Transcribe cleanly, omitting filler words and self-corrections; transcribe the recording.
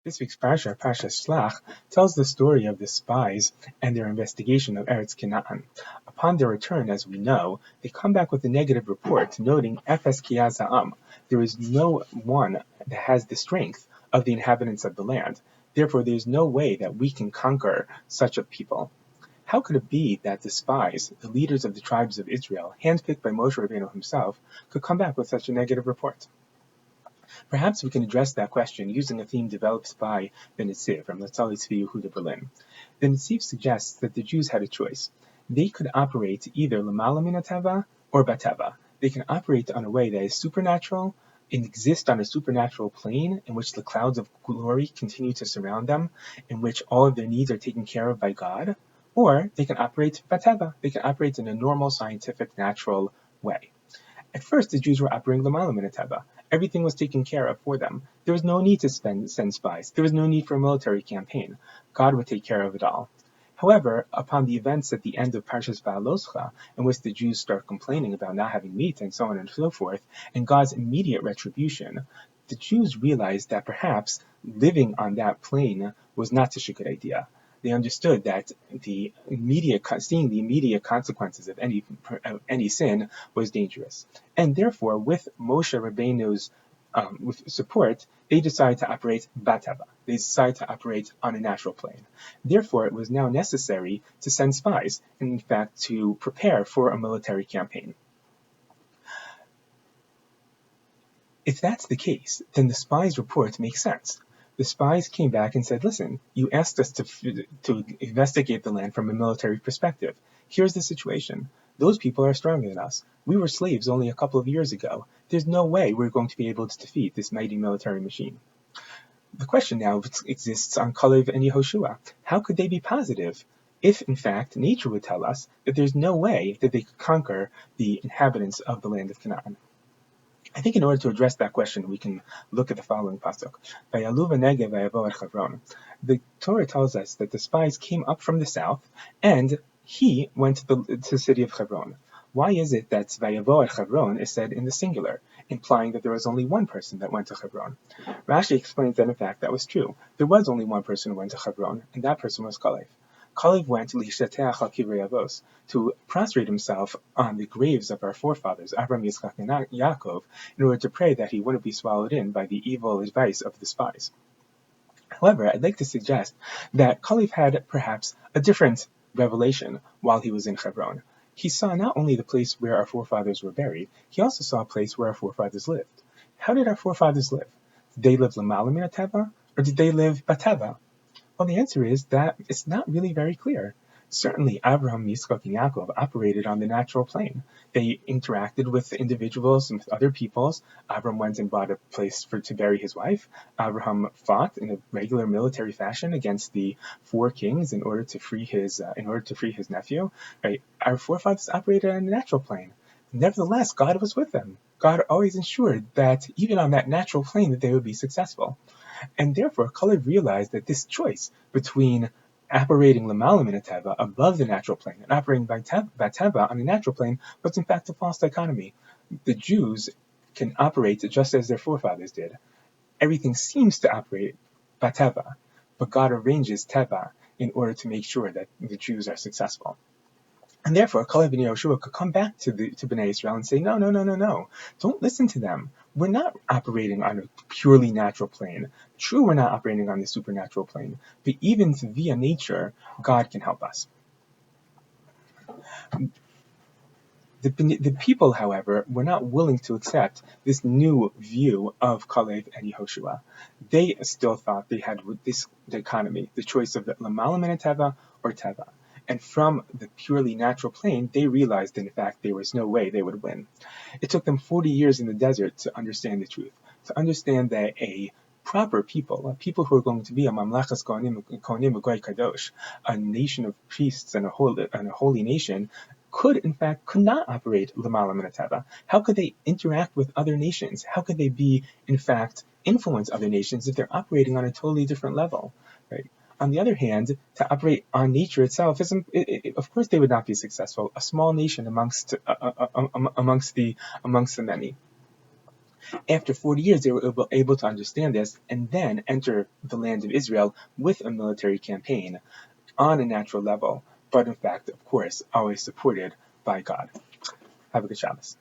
This week's parsha, Parshas Shlach, tells the story of the spies and their investigation of Eretz Canaan. Upon their return, as we know, they come back with a negative report noting Efes Kiyaz Ha'am. There is no one that has the strength of the inhabitants of the land. Therefore, there is no way that we can conquer such a people. How could it be that the spies, the leaders of the tribes of Israel, handpicked by Moshe Rabbeinu himself, could come back with such a negative report? Perhaps we can address that question using a theme developed by the Netziv from Tzvi Yehuda Berlin. The Netziv suggests that the Jews had a choice. They could operate either Lamala Min Hateva or Bateva. They can operate on a way that is supernatural and exist on a supernatural plane in which the clouds of glory continue to surround them, in which all of their needs are taken care of by God, or they can operate Bateva. They can operate in a normal, scientific, natural way. At first, the Jews were operating Lamala Min Hateva. Everything was taken care of for them. There was no need to send spies. There was no need for a military campaign. God would take care of it all. However, upon the events at the end of Parshas Shlach, in which the Jews start complaining about not having meat and so on and so forth, and God's immediate retribution, the Jews realized that perhaps living on that plane was not such a good idea. They understood that seeing the immediate consequences of any sin was dangerous, and therefore, with Moshe Rabbeinu's with support, they decided to operate Bateva. They decided to operate on a natural plane. Therefore, it was now necessary to send spies, and in fact, to prepare for a military campaign. If that's the case, then the spies' report makes sense. The spies came back and said, listen, you asked us to investigate the land from a military perspective. Here's the situation. Those people are stronger than us. We were slaves only a couple of years ago. There's no way we're going to be able to defeat this mighty military machine. The question now exists on Kalev and Yehoshua. How could they be positive if, in fact, nature would tell us that there's no way that they could conquer the inhabitants of the land of Canaan? I think in order to address that question, we can look at the following pasuk. The Torah tells us that the spies came up from the south, and he went to the city of Hebron. Why is it that Vayavo at Hebron is said in the singular, implying that there was only one person that went to Hebron? Rashi explains that in fact that was true. There was only one person who went to Hebron, and that person was Kalev. Kalev went to prostrate himself on the graves of our forefathers, Abraham, Yitzchak, and Yaakov, in order to pray that he wouldn't be swallowed in by the evil advice of the spies. However, I'd like to suggest that Kalev had perhaps a different revelation while he was in Hebron. He saw not only the place where our forefathers were buried, he also saw a place where our forefathers lived. How did our forefathers live? Did they live Lamala Min Hateva, or did they live Bateva? Well, the answer is that it's not really very clear. Certainly, Abraham, Yitzchak, and Yaakov operated on the natural plane. They interacted with individuals and with other peoples. Abraham went and bought a place to bury his wife. Abraham fought in a regular military fashion against the four kings in order to free his nephew. Right? Our forefathers operated on the natural plane. Nevertheless, God was with them. God always ensured that even on that natural plane that they would be successful. And therefore, Kalev realized that this choice between operating Lamala Min Hateva above the natural plane and operating Bateva on the natural plane was in fact a false dichotomy. The Jews can operate just as their forefathers did. Everything seems to operate Bateva, but God arranges Teva in order to make sure that the Jews are successful. And therefore, Kalev and Yehoshua could come back to Bnei Israel and say, no. Don't listen to them. We're not operating on a purely natural plane. True, we're not operating on the supernatural plane. But even via nature, God can help us. The people, however, were not willing to accept this new view of Kalev and Yehoshua. They still thought they had this dichotomy, the choice of the Lamala Min Hateva or Teva. And from the purely natural plane, they realized that in fact there was no way they would win. It took them 40 years in the desert to understand the truth, to understand that a proper people, a people who are going to be a Mamlachas Kohanim U'Goy Kadosh, a nation of priests and a holy nation, could not operate Lamala Min Hateva. How could they interact with other nations? How could they be, in fact, influence other nations if they're operating on a totally different level, right? On the other hand, to operate on nature itself, of course they would not be successful. A small nation amongst the many. After 40 years, they were able to understand this and then enter the land of Israel with a military campaign on a natural level, but in fact, of course, always supported by God. Have a good Shabbos.